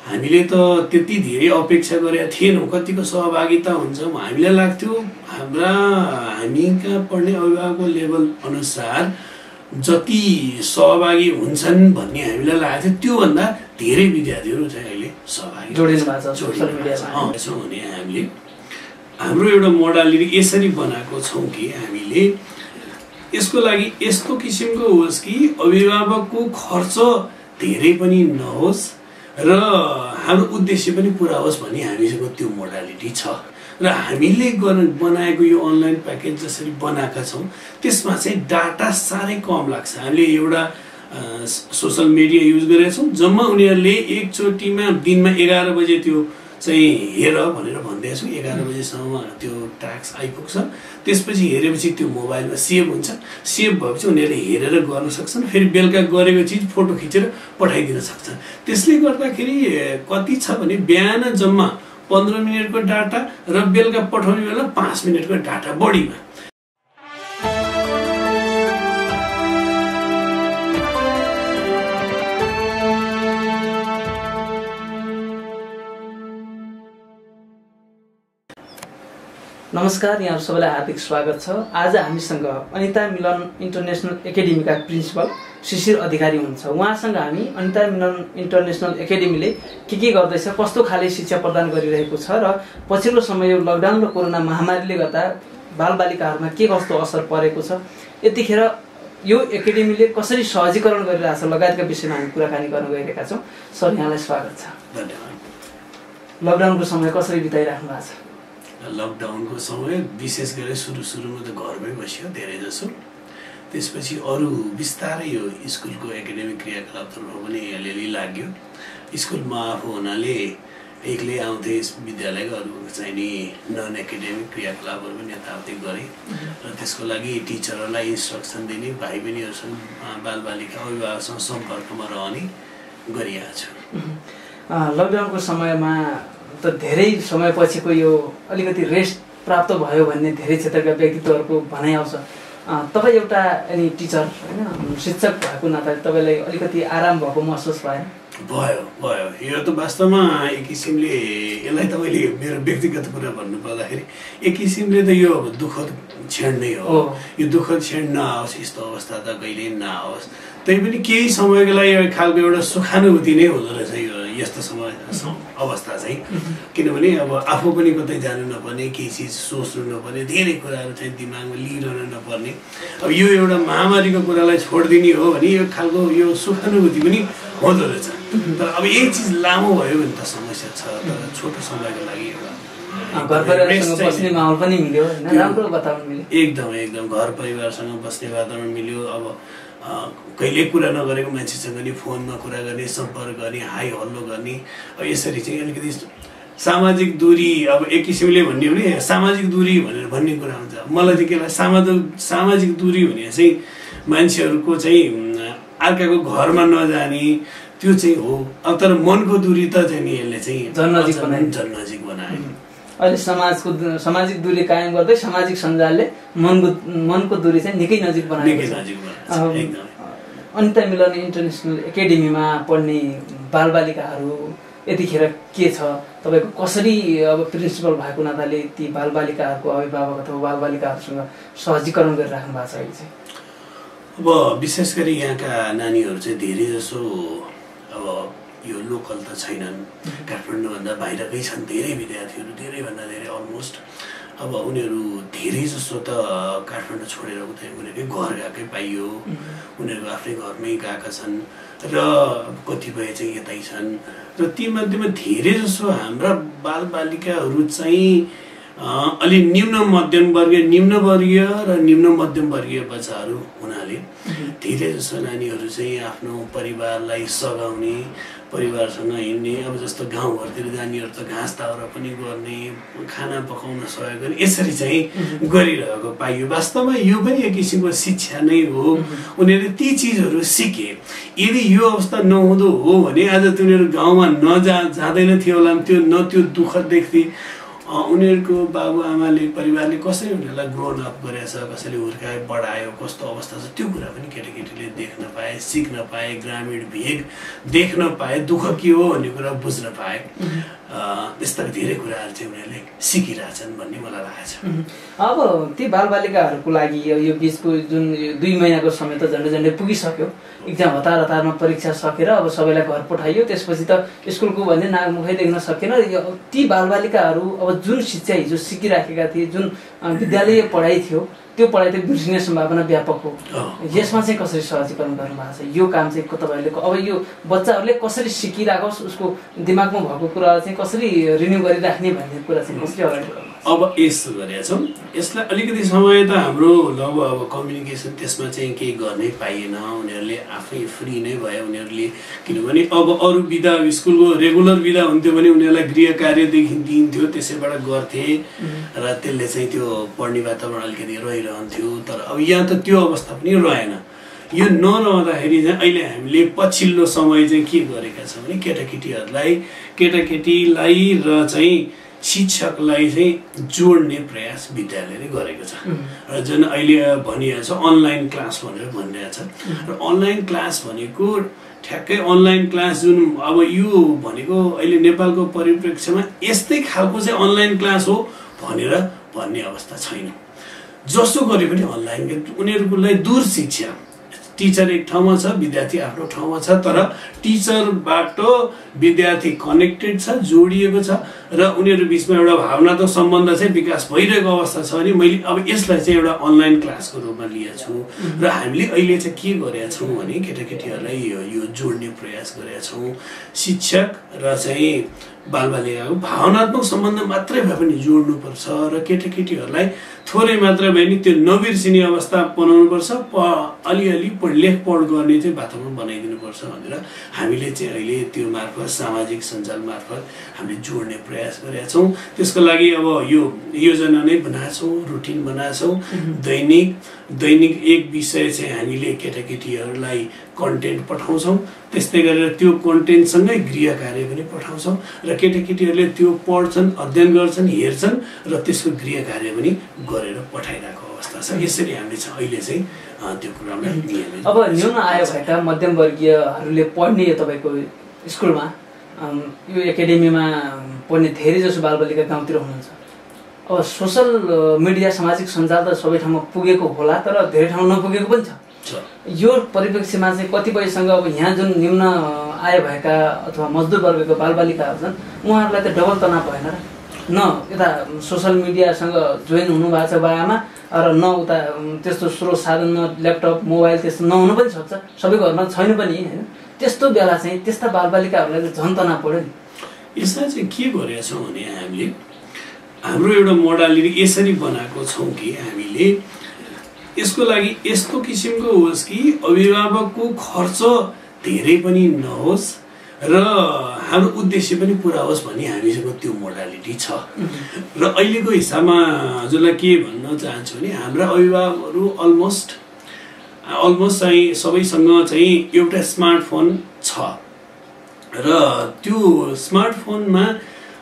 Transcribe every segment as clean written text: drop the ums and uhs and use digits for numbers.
हामीले त त्यति धेरै अपेक्षा गरेका थिएनौँ। कतिको सहभागिता हुन्छ हामीलाई लाग्थ्यो हामी कहाँ पढ्ने अभिभावकको लेभल अनुसार जति सहभागी हुन्छन् भन्ने हामीलाई लागेको थियो त्योभन्दा धेरै विद्यार्थीहरू चाहिँ अहिले सहभागी छौँ भने हामीले हाम्रो एउटा मोडालिटी यसरी बनाएको छौँ कि हामीले यसको लागि यस्तो किसिमको होस् कि अभिभावकको खर्च धेरै पनि नहोस् र हाम्रो उद्देश्य पनि पुरा होस् भन्ने हामीसँग त्यो मोडालिटी छ। र हामीले बनाएको यो अनलाइन प्याकेज जसरी बनाएका छौँ त्यसमा चाहिँ डाटा साह्रै कम लाग्छ। हामीले एउटा सोसल मिडिया युज गरेका छौँ। जम्मा उनीहरूले एकचोटिमा दिनमा 11 बजे त्यो चाहिँ हेर भनेर भन्दैछु। 11 बजेसम्म त्यो टास्क आइपुग्छ। त्यसपछि हेरेपछि त्यो मोबाइलमा सेभ हुन्छ। सेभ भएपछि उनीहरूले हेरेर गर्न सक्छन्। फेरि बेलुका गरेको चिज फोटो खिचेर पठाइदिन सक्छन्। त्यसले गर्दाखेरि कति छ भने बिहान जम्मा 15 मिनटको डाटा र बेलुका पठाउने बेला 5 मिनटको डाटा बढीमा। नमस्कार, यहाँ सबैलाई हार्दिक स्वागत छ। आज हामीसँग अनिता मिलन इन्टरनेसनल एकाडेमीका प्रिन्सिपल शिशिर अधिकारी हुनुहुन्छ। उहाँसँग हामी अनिता मिलन इन्टरनेसनल एकाडेमीले के गर्दैछ, कस्तो खाले शिक्षा प्रदान गरिरहेको छ र पछिल्लो समय यो लकडाउन र कोरोना महामारीले गर्दा बालबालिकाहरूमा के कस्तो असर परेको छ, यतिखेर यो एकाडेमीले कसरी सहजीकरण गरिरहेछ लगायतका विषयमा हामी कुराकानी गर्न गइरहेका छौँ। सर, यहाँलाई स्वागत छ। धन्यवाद। लकडाउनको समय कसरी बिताइराख्नु भएको छ? लकडाउनको समय विशेष गरी सुरुमा त घरमै बस्यो धेरै जसो। त्यसपछि अरू बिस्तारै यो स्कुलको एकाडेमिक क्रियाकलापहरू पनि अलिअलि लाग्यो। स्कुलमा आफू हुनाले एक्लै आउँथे विद्यालयका, अरू चाहिने नन एकाडेमिक क्रियाकलापहरू पनि यताउति गरेँ र त्यसको लागि टिचरहरूलाई इन्स्ट्रक्सन दिने, भाइ बहिनीहरूसँग बालबालिका अभिभावकसँग सम्पर्कमा रहने गरिरहेको छु। लकडाउनको समयमा त धेरै समयपछिको यो अलिकति रेस्ट प्राप्त भयो भन्ने धेरै क्षेत्रका व्यक्तित्वहरूको भनाइ आउँछ। तपाईँ एउटा अनि टिचर होइन, शिक्षक भएको नाताले तपाईँलाई अलिकति आराम भएको महसुस भयो। यो त वास्तवमा एक किसिमले यसलाई तपाईँले मेरो व्यक्तिगत कुरा भन्नुपर्दाखेरि एक किसिमले त यो दुःखद क्षण नै हो। यो दुःखद क्षण नआओस्, यस्तो अवस्था त कहिले नआओस्। तैपनि केही समयको लागि एक खालको एउटा सुखानुभूति नै हुँदो रहेछ यो यस्तो समय अवस्था चाहिँ। किनभने अब आफू पनि कतै जानु नपर्ने, केही चिज सोच्नु नपर्ने, धेरै कुराहरू चाहिँ दिमागमा लिइरहनु नपर्ने। अब यो एउटा महामारीको कुरालाई छोडिदिने हो भने यो खालको यो सुखानुभूति पनि हुँदो रहेछ। तर अब यही चिज लामो भयो भने त समस्या छ। तर छोटो समयको लागि बस्ने माहौल पनि मिल्यो, राम्रो वातावरण मिल्यो। एकदम घर परिवारसँग बस्ने वातावरण मिल्यो। अब कहिले कुरा नगरेको मान्छेसँग नि फोनमा कुरा गर्ने, सम्पर्क गर्ने, हाई हल्लो गर्ने। अब यसरी चाहिँ अलिकति सामाजिक दूरी, अब एक किसिमले भन्ने हो भने सामाजिक दूरी भनेर भन्ने कुरा हुन्छ। मलाई चाहिँ के लाग्छ, सामाजिक दूरी भने चाहिँ मान्छेहरूको चाहिँ अर्काको घरमा नजाने त्यो चाहिँ हो। अब तर मनको दूरी त चाहिँ नि यसले चाहिँ जन्नजिक बनायो। अहिले सामाजिक दूरी कायम गर्दै सामाजिक सञ्जालले मनको दूरी चाहिँ निकै नजिक बनाएको छ। अनिता मिलन इन्टरनेसनल एकाडेमीमा पढ्ने बालबालिकाहरू यतिखेर के छ, तपाईँको कसरी अब प्रिन्सिपल भएको नाताले ती बालबालिकाहरूको अभिभावक अथवा बालबालिकाहरूसँग सहजीकरण गरिराख्नु भएको छ अहिले चाहिँ? अब विशेष गरी यहाँका नानीहरू चाहिँ धेरै जसो अब यो लोकल त छैनन्, काठमाडौँभन्दा बाहिरकै छन् धेरै विद्यार्थीहरू, धेरैभन्दा धेरै अलमोस्ट। अब उनीहरू धेरै जसो त काठमाडौँ छोडेर उतै उनीहरूकै घर गएकै पाइयो। उनीहरूको आफ्नै घरमै गएका छन् र कतिपय चाहिँ यतै छन्। र तीमध्येमा धेरै जसो हाम्रा बालबालिकाहरू चाहिँ अलि निम्न वर्गीय र निम्न मध्यम वर्गीय बच्चाहरू हुनाले धेरै जसो नानीहरू चाहिँ आफ्नो परिवारलाई सघाउने, परिवारसँग हिँड्ने, अब जस्तो गाउँघरतिर जानेहरू त घाँस दाउरा पनि गर्ने, खाना पकाउन सहयोग गर्ने, यसरी चाहिँ गरिरहेको पाइयो। वास्तवमा यो पनि एक किसिमको शिक्षा नै हो। उनीहरूले ती चिजहरू सिके। यदि यो अवस्था नहुँदो हो भने आज तिनीहरू गाउँमा जाँदैन थियो होला, त्यो दुःख देख्थे। उनीहरूको बाबुआमाले परिवारले कसरी उनीहरूलाई ग्रोन अप गरेछ, कसैले हुर्कायो बढायो, कस्तो अवस्था छ त्यो कुरा पनि केटाकेटीले देख्न पाए, सिक्न पाए, ग्रामीण भेग देख्न पाए, दुःख के हो भन्ने कुरा बुझ्न पाए। त्यस्ता धेरै कुराहरू चाहिँ उनीहरूले सिकिरहेछन् भन्ने मलाई लागेको छ। अब ती बालबालिकाहरूको लागि यो बिचको जुन 2 महिनाको समय त झन्डै झन्डै पुगिसक्यो। इक्जाम हतारमा परीक्षा सकेर अब सबैलाई घर पठाइयो, त्यसपछि त स्कुलको भन्ने नागमुखै देख्न सकेन। ती बालबालिकाहरू अब जुन शिक्षा हिजो सिकिराखेका थिए, जुन विद्यालय पढाइ थियो, त्यो पढाइ त बिर्सिने सम्भावना व्यापक हो। यसमा चाहिँ कसरी सहजीकरण गर्नुभएको छ? यो काम चाहिँ तपाईँहरूले अब यो बच्चाहरूले कसरी सिकिराखोस्, उसको दिमागमा भएको कुरा चाहिँ कसरी रिन्यू गरिराख्ने भन्ने कुरा चाहिँ कसरी अगाडि बढाउनु? अब यस्तो गरेका छौँ, यसलाई अलिकति समय त हाम्रो लगभग अब कम्युनिकेसन त्यसमा चाहिँ केही गर्नै पाइएन। उनीहरूले आफै फ्री नै भयो उनीहरूले, किनभने अब अरू विधा स्कुलको रेगुलर विधा हुन्थ्यो भने उनीहरूलाई गृह कार्यदेखि दिइन्थ्यो, त्यसैबाट गर्थे र त्यसले चाहिँ त्यो पढ्ने वातावरण अलिकति रहिरहन्थ्यो। तर अब यहाँ त त्यो अवस्था पनि रहेन। यो नरहँदाखेरि चाहिँ अहिले हामीले पछिल्लो समय चाहिँ के गरेका छौँ भने केटाकेटीलाई र चाहिँ शिक्षकलाई चाहिँ जोड्ने प्रयास विद्यालयले गरेको छ। र जुन अहिले भनिएको छ अनलाइन क्लास भनेर भनिरहेको छ, र अनलाइन क्लास भनेको ठ्याक्कै अनलाइन क्लास जुन अब यो भनेको अहिले नेपालको परिप्रेक्ष्यमा यस्तै खालको चाहिँ अनलाइन क्लास हो भनेर भन्ने अवस्था छैन। जसो गरे पनि अनलाइन उनीहरूलाई दूर शिक्षा, टिचर एक ठाउँमा छ, विद्यार्थी आफ्नो ठाउँमा छ, तर टिचरबाट विद्यार्थी कनेक्टेड छ, जोडिएको छ र उनीहरू बिचमा एउटा भावनात्मक सम्बन्ध चाहिँ विकास भइरहेको अवस्था छ। भने मैले अब यसलाई चाहिँ एउटा अनलाइन क्लासको रूपमा लिएको छु र हामीले अहिले चाहिँ के गरेका छौँ भने केटाकेटीहरूलाई यो जोड्ने प्रयास गरेका छौँ। शिक्षक र चाहिँ बालबालिकाको भावनात्मक सम्बन्ध मात्रै भए पनि जोड्नुपर्छ र केटाकेटीहरूलाई थोरै मात्रै भए पनि त्यो नबिर्सिने अवस्था बनाउनुपर्छ, अलिअलि लेख पढ गर्ने चाहिँ वातावरण बनाइदिनुपर्छ भनेर हामीले चाहिँ अहिले त्यो मार्फत सामाजिक सञ्जाल मार्फत हामीले जोड्ने प्रयास गरेका छौँ। त्यसको लागि अब यो योजना नै बनाएको छौँ, रुटिन बनाएको छौँ। दैनिक एक विषय चाहिँ हामीले केटाकेटीहरूलाई कन्टेन्ट पठाउँछौँ, त्यस्तै गरेर त्यो कन्टेन्टसँगै गृह कार्य पनि पठाउँछौँ र केटाकेटीहरूले त्यो पढ्छन्, अध्ययन गर्छन्, हेर्छन् र त्यसको गृह कार्य पनि गरेर पठाइरहेको अवस्था छ। यसरी हामीले चाहिँ अहिले चाहिँ त्यो कुरालाई नियमित। अब न्यून आय भएका मध्यमवर्गीयहरूले पढ्ने यो तपाईँको स्कुलमा यो एकाडेमीमा पढ्ने धेरै जसो बालबालिका गाउँतिर हुनुहुन्छ। अब सोसल मिडिया, सामाजिक सञ्जाल त सबै ठाउँमा पुगेको होला, तर धेरै ठाउँ नपुगेको पनि छ। यो परिप्रेक्ष्यमा चाहिँ कतिपयसँग अब यहाँ जुन निम्न आय भएका अथवा मजदुर वर्गको बालबालिकाहरू छन्, उहाँहरूलाई त डबल तनाव भएन र? न यता सोसल मिडियासँग जोइन हुनुभएको छ बाआमा र न उता त्यस्तो स्रोत साधन, न ल्यापटप मोबाइल त्यस्तो नहुनु पनि सक्छ, सबैको घरमा छैन पनि होइन। त्यस्तो बेला चाहिँ त्यस्ता बालबालिकाहरूलाई त झन् तनाव पऱ्यो नि। यसलाई चाहिँ के गरेका छौँ भने हामीले हाम्रो एउटा मोडालिटी यसरी बनाएको छौँ कि हामीले यसको लागि यस्तो किसिमको होस् कि अभिभावकको खर्च धेरै पनि नहोस् र हाम्रो उद्देश्य पनि पुरा होस् भन्ने हामीसँग त्यो मोडालिटी छ। र अहिलेको हिसाबमा हजुरलाई के भन्न चाहन्छु भने हाम्रा अभिभावकहरू अलमोस्ट चाहिँ सबैसँग चाहिँ एउटा स्मार्टफोन छ र त्यो स्मार्टफोनमा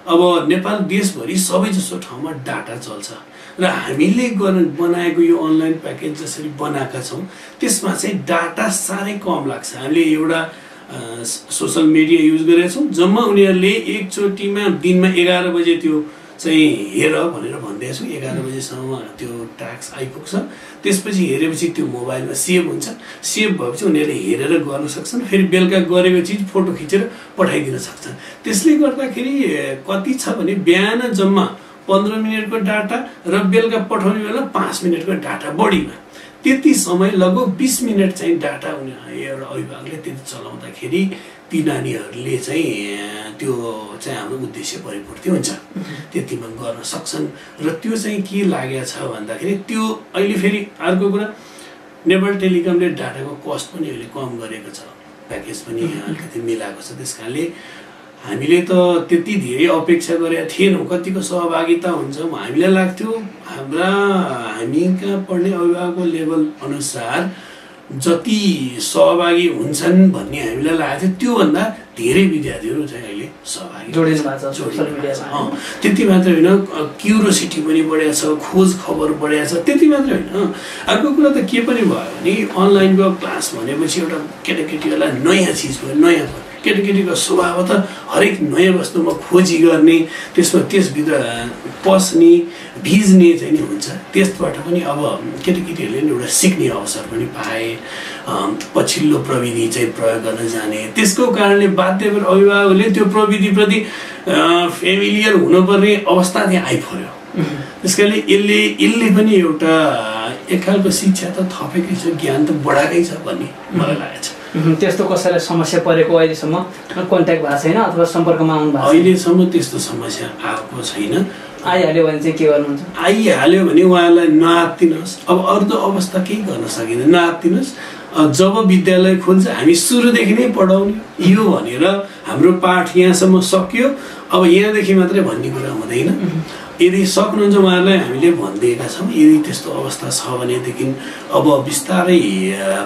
अब नेपाल देशभरि सबैजसो ठाउँमा डाटा चल्छ र हामीले बनाएको यो अनलाइन प्याकेज जसरी बनाएका छौँ त्यसमा चाहिँ डाटा साह्रै कम लाग्छ। हामीले एउटा सोसल मिडिया युज गरेका छौँ, जम्मा उनीहरूले एकचोटिमा दिनमा 11 बजे त्यो चाहिँ हेर भनेर भन्दैछु, 11 बजेसम्म त्यो टास्क आइपुग्छ। त्यसपछि हेरेपछि त्यो मोबाइलमा सेभ हुन्छ, सेभ भएपछि उनीहरूले हेरेर गर्न सक्छन्, फेरि बेलुका गरेको चिज फोटो खिचेर पठाइदिन सक्छन्। त्यसले गर्दाखेरि कति छ भने बिहान जम्मा 15 मिनटको डाटा र बेलुका पठाउने बेला 5 मिनटको डाटा बढीमा, त्यति समय लगभग 20 मिनट चाहिँ डाटा एउटा अभिभावकले त्यति चलाउँदाखेरि ती नानीहरूले चाहिँ त्यो चाहिँ हाम्रो उद्देश्य परिपूर्ति हुन्छ, त्यतिमा गर्न सक्छन्। र त्यो चाहिँ के लागेको छ भन्दाखेरि त्यो अहिले फेरि अर्को कुरा नेपाल टेलिकमले डाटाको कस्ट पनि अहिले कम गरेको छ, प्याकेज पनि अलिकति मिलाएको छ। त्यस कारणले हामीले त त्यति धेरै अपेक्षा गरेका थिएनौँ, कतिको सहभागिता हुन्छ हामीलाई लाग्थ्यो हामी कहाँ पढ्ने अभिभावकको लेभल अनुसार जति सहभागी हुन्छन् भन्ने हामीलाई लागेको थियो त्योभन्दा धेरै विद्यार्थीहरू चाहिँ अहिले सहभागी जोडिनु भएको छ सोशल मिडियामा। त्यति मात्र होइन, क्युरियोसिटी पनि बढेको छ, खोज खबर बढेको छ। त्यति मात्र होइन, अर्को कुरा त के पनि भयो भने अनलाइनको क्लास भनेपछि एउटा केटाकेटीहरूलाई नयाँ चिज भयो, नयाँ भयो। केटाकेटीको स्वभाव त हरेक नयाँ वस्तुमा खोजी गर्ने, त्यसमा त्यसभित्र पस्ने भिज्ने चाहिँ नि हुन्छ। त्यसबाट पनि अब केटाकेटीहरूले नि एउटा सिक्ने अवसर पनि पाए, पछिल्लो प्रविधि चाहिँ प्रयोग गर्न जाने। त्यसको कारणले बाध्य भएर अभिभावकहरूले त्यो प्रविधिप्रति फेमिलियर हुनुपर्ने अवस्था त्यहाँ आइपर्यो। त्यस कारणले यसले पनि एउटा एक खालको शिक्षा त थपेकै छ, ज्ञान त बढाएकै छ भन्ने मलाई लागेको छ। त्यस्तो कसैलाई समस्या परेको अहिलेसम्म कन्ट्याक्ट भएको छैन अथवा सम्पर्कमा आउनु भएको? अहिलेसम्म त्यस्तो समस्या आएको छैन। आइहाल्यो भने चाहिँ के गर्नुहुन्छ? आइहाल्यो भने उहाँलाई नआत्तिनुहोस्। अब अरू त अवस्था केही गर्न सकिँदैन, नआत्तिनुहोस्। जब विद्यालय खोल्छ हामी सुरुदेखि नै पढाउने यो भनेर हाम्रो पाठ यहाँसम्म सक्यो, अब यहाँदेखि मात्रै भन्ने कुरा हुँदैन। यदि सक्नुहुन्छ उहाँहरूलाई हामीले भनिदिएका छौँ। यदि त्यस्तो अवस्था छ भनेदेखि अब बिस्तारै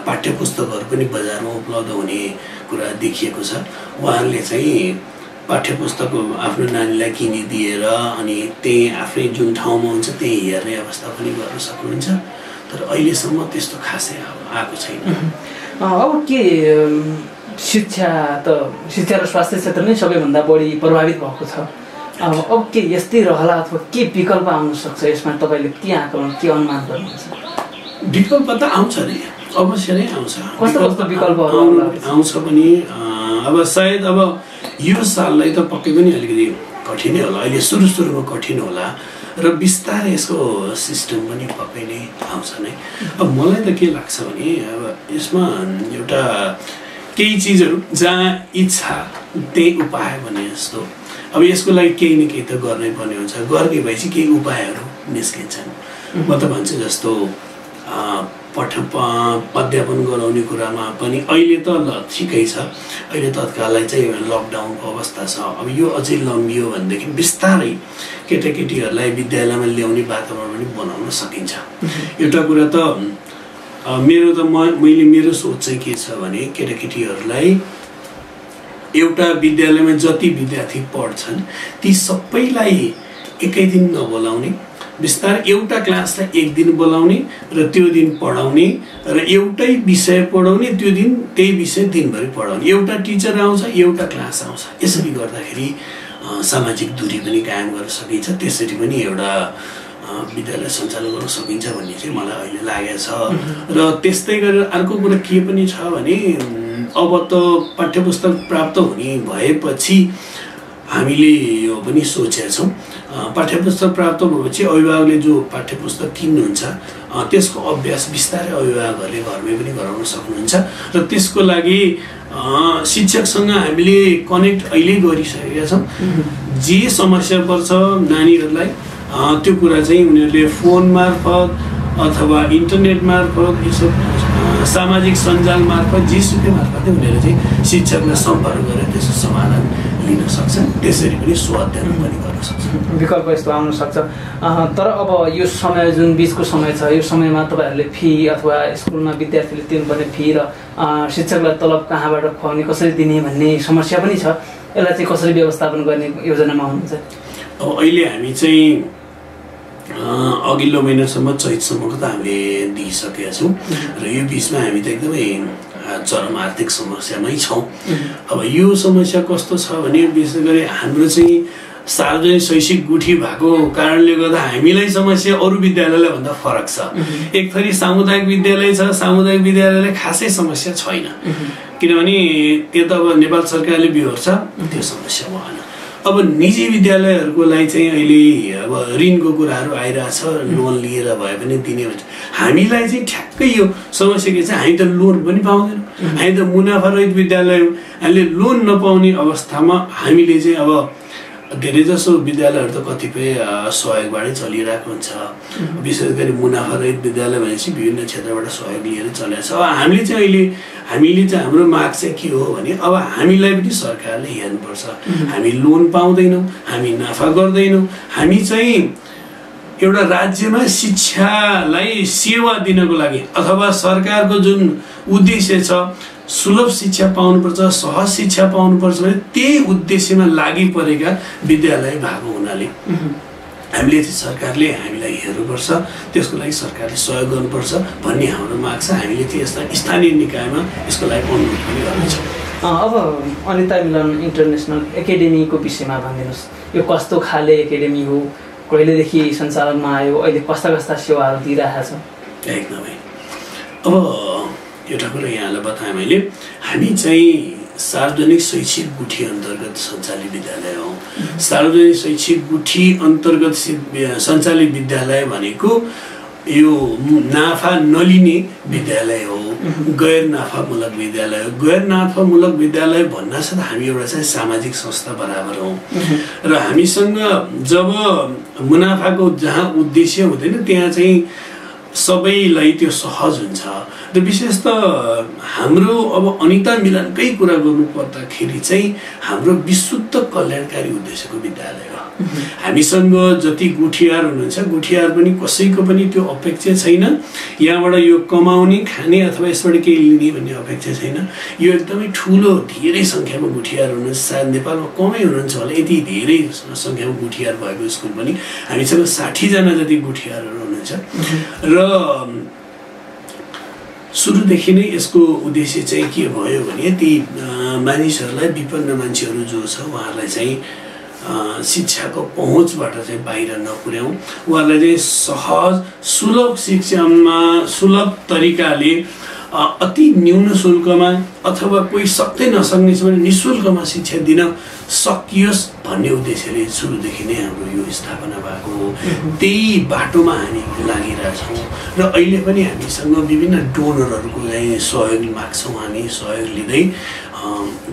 पाठ्य पुस्तकहरू पनि बजारमा उपलब्ध हुने कुरा देखिएको छ। उहाँहरूले चाहिँ पाठ्य पुस्तक आफ्नो नानीलाई किनिदिएर अनि त्यही आफै जुन ठाउँमा हुन्छ त्यही हेर्ने अवस्था पनि गर्न सक्नुहुन्छ। तर अहिलेसम्म त्यस्तो खासै आएको छैन। अब के शिक्षा र स्वास्थ्य क्षेत्र नै सबैभन्दा बढी प्रभावित भएको छ। अब के यस्तै रहला अथवा के विकल्प आउन सक्छ यसमा? तपाईँले के आकलन, के अनुमान गर्नुहुन्छ? विकल्प त आउँछ नि, अवश्य नै आउँछ। कस्तो कस्तो विकल्पहरू आउँछ पनि अब सायद अब यो साललाई त पक्कै पनि अलिकति कठिनै होला, अहिले सुरुमा कठिन होला र बिस्तारै यसको सिस्टम पनि पक्कै नै आउँछ नै। अब मलाई त के लाग्छ भने अब यसमा एउटा केही चिजहरू जहाँ इच्छा त्यही उपाय भने जस्तो, अब यसको लागि केही न केही त गर्नै पर्ने हुन्छ। गर्ने भएपछि केही उपायहरू निस्किन्छन्। म त भन्छु जस्तो अध्यापन गराउने कुरामा पनि अहिले त ल ठिकै छ, अहिले तत्काललाई चाहिँ लकडाउनको अवस्था छ। अब यो अझै लम्बियो भनेदेखि बिस्तारै केटाकेटीहरूलाई विद्यालयमा ल्याउने वातावरण पनि बनाउन सकिन्छ। एउटा कुरा त मेरो सोच चाहिँ के छ भने केटाकेटीहरूलाई एउटा विद्यालयमा जति विद्यार्थी पढ्छन् ती सबैलाई एकै दिन नबोलाउने, बिस्तारै एउटा क्लासलाई एक दिन बोलाउने र त्यो दिन पढाउने र एउटै विषय पढाउने, त्यो दिन त्यही विषय दिनभरि पढाउने। एउटा टिचर आउँछ, एउटा क्लास आउँछ। यसरी गर्दाखेरि सामाजिक दूरी पनि कायम गर्न सकिन्छ। त्यसरी पनि एउटा विद्यालय सञ्चालन गर्न सकिन्छ भन्ने चाहिँ मलाई अहिले लागेको छ। र त्यस्तै गरेर अर्को कुरा के पनि छ भने अब त पाठ्यपुस्तक प्राप्त हुने भएपछि हामीले यो पनि सोचेका छौँ। पाठ्यपुस्तक प्राप्त भएपछि अभिभावकले जो पाठ्यपुस्तक किन्नुहुन्छ त्यसको अभ्यास बिस्तारै अभिभावकहरूले घरमै पनि गराउन सक्नुहुन्छ। र त्यसको लागि शिक्षकसँग हामीले कनेक्ट अहिले गरिसकेका छौँ। जे समस्या पर्छ नानीहरूलाई त्यो कुरा चाहिँ उनीहरूले फोन मार्फत अथवा इन्टरनेट मार्फत यसो सामाजिक सञ्जाल मार्फत जेसुकै मार्फत उनीहरूले चाहिँ शिक्षकलाई सम्पर्क गरेर त्यसको समाधान लिन सक्छन्। त्यसरी पनि स्वाध्याय पनि गर्न सक्छन्। विकल्प यस्तो आउन सक्छ। तर अब यो समय जुन बिचको समय छ, यो समयमा तपाईँहरूले फी अथवा स्कुलमा विद्यार्थीले तिर्नुपर्ने फी र शिक्षकलाई तलब कहाँबाट खुवाउने, कसरी दिने भन्ने समस्या पनि छ। यसलाई चाहिँ कसरी व्यवस्थापन गर्ने योजनामा हुनुहुन्छ? अब अहिले हामी चाहिँ अघिल्लो महिनासम्म चैतसम्मको त हामीले दिइसकेका छौँ र यो बिचमा हामी त एकदमै चरम आर्थिक समस्यामै छौँ। अब यो समस्या कस्तो छ भने विशेष गरी हाम्रो चाहिँ सार्वजनिक शैक्षिक गुठी भएको कारणले गर्दा हामीलाई समस्या अरू विद्यालयलाई भन्दा फरक छ। एक थरी सामुदायिक विद्यालय छ, सामुदायिक विद्यालयलाई खासै समस्या छैन किनभने त्यो त अब नेपाल सरकारले बिहोर्छ, त्यो समस्या भएन। अब निजी विद्यालयहरूको लागि चाहिँ अहिले अब ऋणको कुराहरू आइरहेछ, लोन लिएर भए पनि दिने भन्छ। हामीलाई चाहिँ ठ्याक्कै यो समस्या के छ, हामी त लोन पनि पाउँदैनौँ, हामी त मुनाफा रहित विद्यालय हो। हामीले लोन नपाउने अवस्थामा हामीले चाहिँ अब धेरै जसो विद्यालयहरू त कतिपय सहयोगबाटै चलिरहेको हुन्छ। विशेष गरी मुनाफा रहित विद्यालय भनेपछि विभिन्न क्षेत्रबाट सहयोग लिएर चलेको छ। अब हामीले चाहिँ हाम्रो माग चाहिँ के हो भने अब हामीलाई पनि सरकारले हेर्नुपर्छ। हामी लोन पाउँदैनौँ, हामी नाफा गर्दैनौँ, हामी चाहिँ एउटा राज्यमा शिक्षालाई सेवा दिनको लागि अथवा सरकारको जुन उद्देश्य छ सुलभ शिक्षा पाउनुपर्छ, सहज शिक्षा पाउनुपर्छ भने त्यही उद्देश्यमा लागि परेका विद्यालय भएको हुनाले हामीले सरकारले हामीलाई हेर्नुपर्छ, त्यसको लागि सरकारले सहयोग गर्नुपर्छ भन्ने हाम्रो माग छ। हामीले चाहिँ यस्ता स्थानीय निकायमा यसको लागि अनुरोध पनि गर्नेछौँ। अब अनिता मिलन इन्टरनेसनल एकाडेमीको विषयमा भनिदिनुहोस्, यो कस्तो खाले एकाडेमी हो, कहिलेदेखि सञ्चालनमा आयो, अहिले कस्ता कस्ता सेवाहरू दिइरहेको छ? एकदमै अब एउटा कुरा यहाँलाई बताएँ मैले, हामी चाहिँ सार्वजनिक शैक्षिक गुठी अन्तर्गत सञ्चालित विद्यालय हो। सार्वजनिक शैक्षिक गुठी अन्तर्गत सञ्चालित विद्यालय भनेको यो नाफा नलिने विद्यालय हो, गैर नाफामूलक विद्यालय हो। गैर नाफामूलक विद्यालय भन्नासाथ हामी एउटा चाहिँ सामाजिक संस्था बराबर हौँ र हामीसँग जब मुनाफाको जहाँ उद्देश्य हुँदैन त्यहाँ चाहिँ सबैलाई त्यो सहज हुन्छ। र विशेष त हाम्रो अब अनिता मिलनकै कुरा गर्नुपर्दाखेरि चाहिँ हाम्रो विशुद्ध कल्याणकारी उद्देश्यको विद्यालय हो। हामीसँग जति गुठियार हुनुहुन्छ, गुठियार पनि कसैको पनि त्यो अपेक्षा छैन यहाँबाट यो कमाउने खाने अथवा यसबाट केही लिने भन्ने अपेक्षा छैन। यो एकदमै ठुलो धेरै सङ्ख्यामा गुठियार हुनुहुन्छ, सायद नेपालमा कमै हुनुहुन्छ होला यति धेरै सङ्ख्यामा गुठियार भएको स्कुल पनि हामीसँग 60 जना जति गुठियारहरू हुनुहुन्छ। र सुरुदेखि नै यसको उद्देश्य चाहिँ के भयो भने ती मानिसहरूलाई, विपन्न मान्छेहरू जो छ उहाँहरूलाई चाहिँ शिक्षाको पहुँचबाट चाहिँ बाहिर नपुर्याउँ, उहाँहरूलाई चाहिँ सहज सुलभ शिक्षामा सुलभ तरिकाले अति न्यून शुल्कमा अथवा कोही सक्दै नसक्ने छ भने निःशुल्कमा शिक्षा दिन सकियोस् भन्ने उद्देश्यले सुरुदेखि नै हाम्रो यो स्थापना भएको हो। त्यही बाटोमा हामी लागिरहेछौँ र अहिले पनि हामीसँग विभिन्न डोनरहरूको चाहिँ सहयोग माग्छौँ। हामी सहयोग लिँदै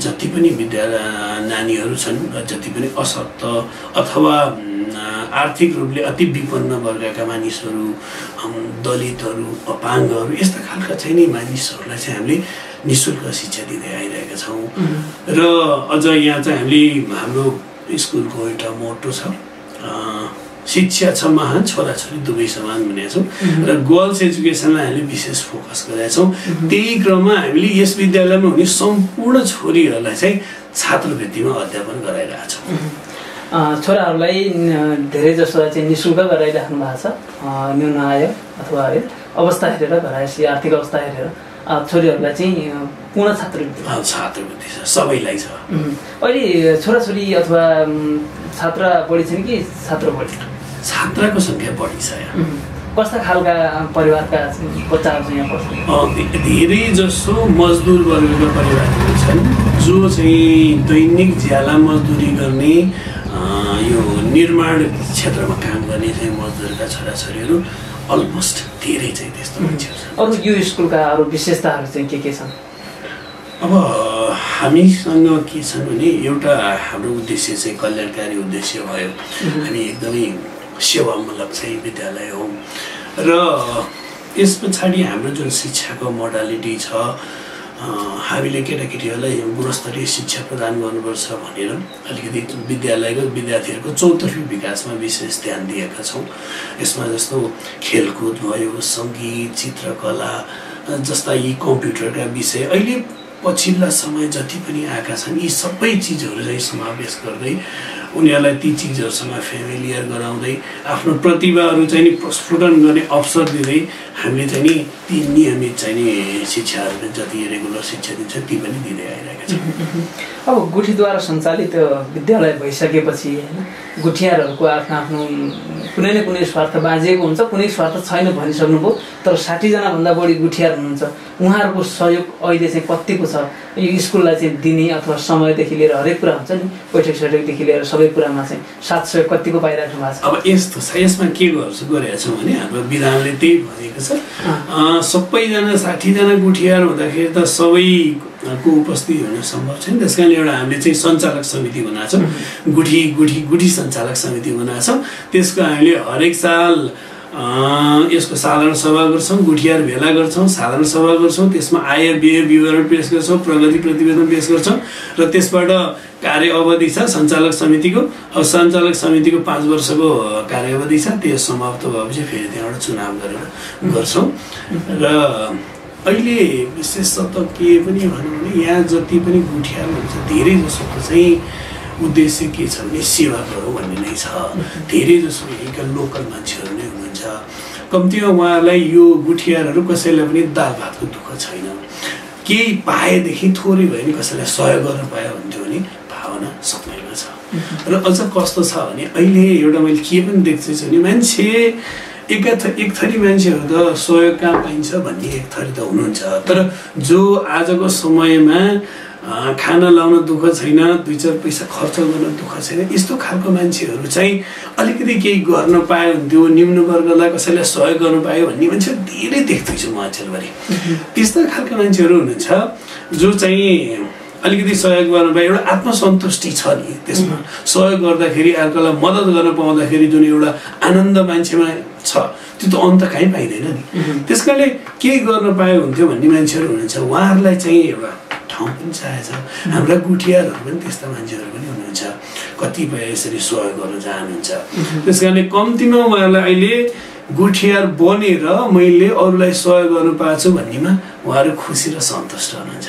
जति पनि नानीहरू छन् र जति पनि अशक्त अथवा आर्थिक रूपले अति विपन्न वर्गका मानिसहरू, दलितहरू, अपाङ्गहरू यस्ता खालका चाहिँ नि मानिसहरूलाई चाहिँ हामीले निःशुल्क शिक्षा दिँदै आइरहेका छौँ। र अझ यहाँ चाहिँ हामीले हाम्रो स्कुलको एउटा मोटो छ, शिक्षा छ महान, छोराछोरी दुवै समान भनेका छौँ र गर्ल्स एजुकेसनलाई हामीले विशेष फोकस गरेका छौँ। त्यही क्रममा हामीले यस विद्यालयमा हुने सम्पूर्ण छोरीहरूलाई चाहिँ छात्रवृत्तिमा अध्यापन गराइरहेका छौँ। छोराहरूलाई धेरै जसो चाहिँ निःशुल्क गराइराख्नु भएको छ, न्यून आय अथवा है अवस्था हेरेर गराएपछि आर्थिक अवस्था हेरेर छोरीहरूलाई चाहिँ पूर्ण छात्रवृत्ति छ, सबैलाई छ। अहिले छोराछोरी अथवा छात्र बढी छन् कि छात्र बढी? छात्राको सङ्ख्या बढी छ। कस्ता खालका परिवारका बच्चाहरू चाहिँ यहाँ पढ्छन्? धेरै जसो मजदुर वर्गका परिवारहरू छन् जो चाहिँ दैनिक ज्याला मजदुरी गर्ने, यो निर्माण क्षेत्रमा काम गर्ने चाहिँ मजदुरका छोराछोरीहरू अलमोस्ट धेरै चाहिँ त्यस्तो मान्छेहरू छन्। अरू यो स्कुलका अरू विशेषताहरू चाहिँ के छन्? अब हामीसँग के छन् भने एउटा हाम्रो उद्देश्य चाहिँ कल्याणकारी उद्देश्य भयो। हामी एकदमै सेवामूलक चाहिँ विद्यालय हो र यस पछाडि हाम्रो जुन शिक्षाको मोडालिटी छ, हामीले केटाकेटीहरूलाई गुणस्तरीय शिक्षा प्रदान गर्नुपर्छ भनेर अलिकति विद्यालयको विद्यार्थीहरूको चौतर्फी विकासमा विशेष ध्यान दिएका छौँ। यसमा जस्तो खेलकुद भयो, सङ्गीत, चित्रकला जस्ता यी कम्प्युटरका विषय अहिले पछिल्ला समय जति पनि आएका छन् यी सबै चिजहरू चाहिँ समावेश गर्दै उनीहरूलाई ती चिजहरूसँग फेमिलियर गराउँदै आफ्नो प्रतिभाहरू चाहिँ नि प्रस्फुटन गर्ने अवसर दिँदै हामीले चाहिँ नि ती नियमित चाहिँ नि शिक्षाहरू जति रेगुलर शिक्षा दिन्छ ती पनि दिँदै आइरहेका छौँ। अब गुठीद्वारा सञ्चालित विद्यालय भइसकेपछि होइन गुठियारहरूको आफ्नो आफ्नो कुनै न कुनै स्वार्थ बाँझिएको हुन्छ, कुनै स्वार्थ छैन भनिसक्नुभयो, तर 60 जनाभन्दा बढी गुठियार हुनुहुन्छ। उहाँहरूको सहयोग अहिले चाहिँ कतिको छ यो स्कुललाई चाहिँ दिने अथवा समयदेखि लिएर हरेक कुरा हुन्छ नि, बैठक सैठकदेखि लिएर सबै कुरामा चाहिँ साथ सहयोग कतिको पाइराख्नु भएको छ? अब यस्तो छ, यसमा के गरेका छौँ भने हाम्रो विधानले त्यही भनेको छ, सबैजना 60 जना गुठियार हुँदाखेरि त सबैको उपस्थिति हुन सम्भव छैन। त्यस कारण एउटा हामीले चाहिँ सञ्चालक समिति बनाएको छौँ, गुठी सञ्चालक समिति बनाएको छौँ। त्यसको हामीले हरेक साल यसको साधारण सभा गर्छौँ, गुठियार भेला गर्छौँ, साधारण सभा गर्छौँ, त्यसमा आय व्यय विवरण पेश गर्छौँ, प्रगति प्रतिवेदन पेश गर्छौँ र त्यसबाट कार्य अवधि छ सञ्चालक समितिको। अब सञ्चालक समितिको 5 वर्षको कार्य अवधि छ, त्यो समाप्त भएपछि फेरि त्यहाँबाट चुनाव गरेर गर्छौँ। र अहिले विशेषतः के पनि भनौँ भने यहाँ जति पनि गुठियार हुन्छ धेरै जसोको चाहिँ उद्देश्य के छ भने सेवा गरौँ भन्ने नै छ। धेरै जसो यहीँका लोकल मान्छेहरू नै हुनुहुन्छ। कम्तीमा उहाँहरूलाई यो गुठियारहरू कसैलाई पनि दाल भातको दुःख छैन, केही पाएदेखि थोरै भयो भने कसैलाई सहयोग गर्न पायो हुन्थ्यो भने भावना सबैमा छ। र अझ कस्तो छ भने अहिले एउटा मैले के पनि देख्दैछु भने मान्छे एक थरी मान्छेहरू त सहयोग कहाँ पाइन्छ भन्ने एक थरी त हुनुहुन्छ, तर जो आजको समयमा खाना लाउन दुःख छैन, 2-4 पैसा खर्च गर्न दुःख छैन, यस्तो खालको मान्छेहरू चाहिँ अलिकति केही गर्न पाए हुन्थ्यो, निम्न वर्गलाई कसैलाई सहयोग गर्नु पायो भन्ने मान्छे धेरै देख्दैछु म अचेलभरि। त्यस्ता खालका मान्छेहरू हुनुहुन्छ जो चाहिँ अलिकति सहयोग गर्न पाए एउटा आत्मसन्तुष्टि छ नि त्यसमा। सहयोग गर्दाखेरि अर्कोलाई मद्दत गर्न पाउँदाखेरि जुन एउटा आनन्द मान्छेमा छ त्यो त अन्त कहीँ पाइँदैन नि। त्यसकारणले केही गर्न पाए हुन्थ्यो भन्ने मान्छेहरू हुनुहुन्छ, उहाँहरूलाई चाहिँ एउटा ठाउँ पनि चाहिएको छ। हाम्रा गुठियारहरू पनि त्यस्ता मान्छेहरू पनि हुनुहुन्छ, कतिपय यसरी सहयोग गर्न चाहनुहुन्छ। त्यस कारणले कम्तीमा उहाँहरूलाई अहिले गुठियार बनेर मैले अरूलाई सहयोग गर्नु पाएको छु भन्नेमा उहाँहरू खुसी र सन्तुष्ट हुनुहुन्छ।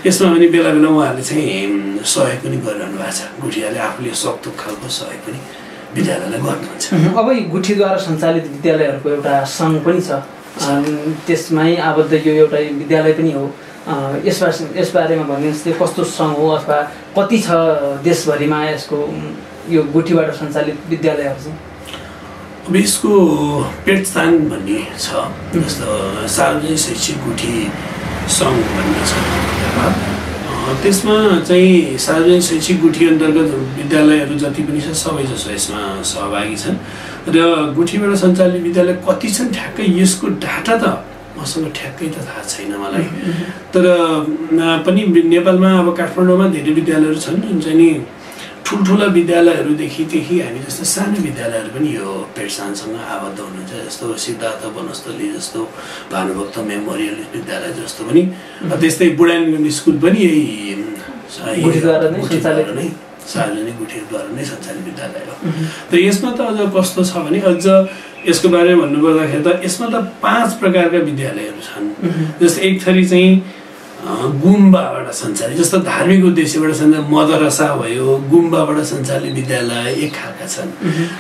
यसमा पनि बेला बेला उहाँहरूले चाहिँ सहयोग पनि गरिरहनु भएको छ। गुठियारले आफूले सक्दो खालको सहयोग पनि विद्यालयलाई गर्नुहुन्छ। अब यी गुठीद्वारा सञ्चालित विद्यालयहरूको एउटा सङ्घ पनि छ, त्यसमै आबद्ध यो एउटा विद्यालय पनि हो। यसबारेमा भनिदिनुहोस् त्यो कस्तो सङ्घ हो अथवा कति छ देशभरिमा यसको यो गुठीबाट सञ्चालित विद्यालयहरू चाहिँ? अब यसको पेटस्थान भन्ने छ, जस्तो सार्वजनिक शैक्षिक गुठी सङ्घ भन्ने छ। त्यसमा चाहिँ सार्वजनिक शैक्षिक गुठी अन्तर्गत विद्यालयहरू जति पनि छ सबैजसो यसमा सहभागी छन्। र गुठीबाट सञ्चालित विद्यालय कति छन् ठ्याक्कै यसको डाटा त मसँग ठ्याक्कै त थाहा छैन मलाई। तर पनि नेपालमा अब काठमाडौँमा धेरै विद्यालयहरू छन् जुन चाहिँ नि ठुल्ठुला विद्यालयहरूदेखि हामी जस्तो सानो विद्यालयहरू पनि यो पेटसानसँग आबद्ध हुनुहुन्छ। जस्तो सिद्धार्थ वनस्थली जस्तो, भानुभक्त मेमोरियल विद्यालय जस्तो पनि, त्यस्तै बुढानीगञ्ज स्कुल पनि यही सार्वजनिक गुठीद्वारा नै सञ्चालित विद्यालय हो। त यसमा त अझ कस्तो छ भने अझ यसको बारेमा भन्नुपर्दाखेरि त यसमा त 5 प्रकारका विद्यालयहरू छन्। जस्तो एक थरी चाहिँ गुम्बाबाट सञ्चालित, जस्तो धार्मिक उद्देश्यबाट सञ्चालित मदरसा भयो, गुम्बाबाट सञ्चालित विद्यालय एक खालका छन्।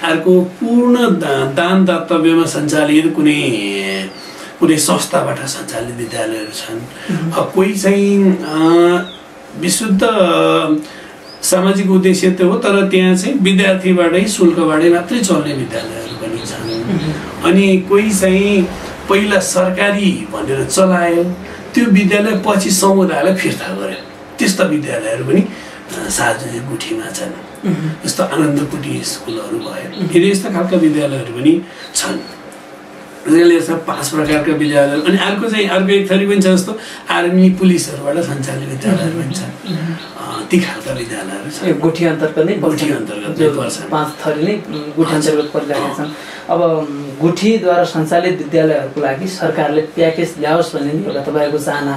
अर्को पूर्ण दान दातव्यमा सञ्चालित कुनै संस्थाबाट सञ्चालित विद्यालयहरू छन्। कोही चाहिँ विशुद्ध सामाजिक उद्देश्य त हो तर त्यहाँ चाहिँ विद्यार्थीबाटै शुल्कबाटै मात्रै चल्ने विद्यालयहरू पनि छन्। अनि कोही चाहिँ पहिला सरकारी भनेर चलायो, त्यो विद्यालय पछि समुदायलाई फिर्ता गर्यो, त्यस्ता विद्यालयहरू पनि सार्वजनिक गुठीमा छन्। जस्तो आनन्द कुटी स्कुलहरू भयो, फेरि यस्ता खालका विद्यालयहरू पनि छन्। यसमा 5 प्रकारका विद्यालयहरू। अनि अर्को एक थरी पनि छ, जस्तो आर्मी पुलिसहरूबाट सञ्चालित विद्यालयहरू पनि छन्। ती खालका विद्यालयहरू छन्। गुठी अन्तर्गत नै गुठी अन्तर्गत 5 थरी नै गुठी अन्तर्गत परिरहेका छन्। अब गुठीद्वारा सञ्चालित विद्यालयहरूको लागि सरकारले प्याकेज ल्याओस् भन्ने एउटा तपाईँको चाहना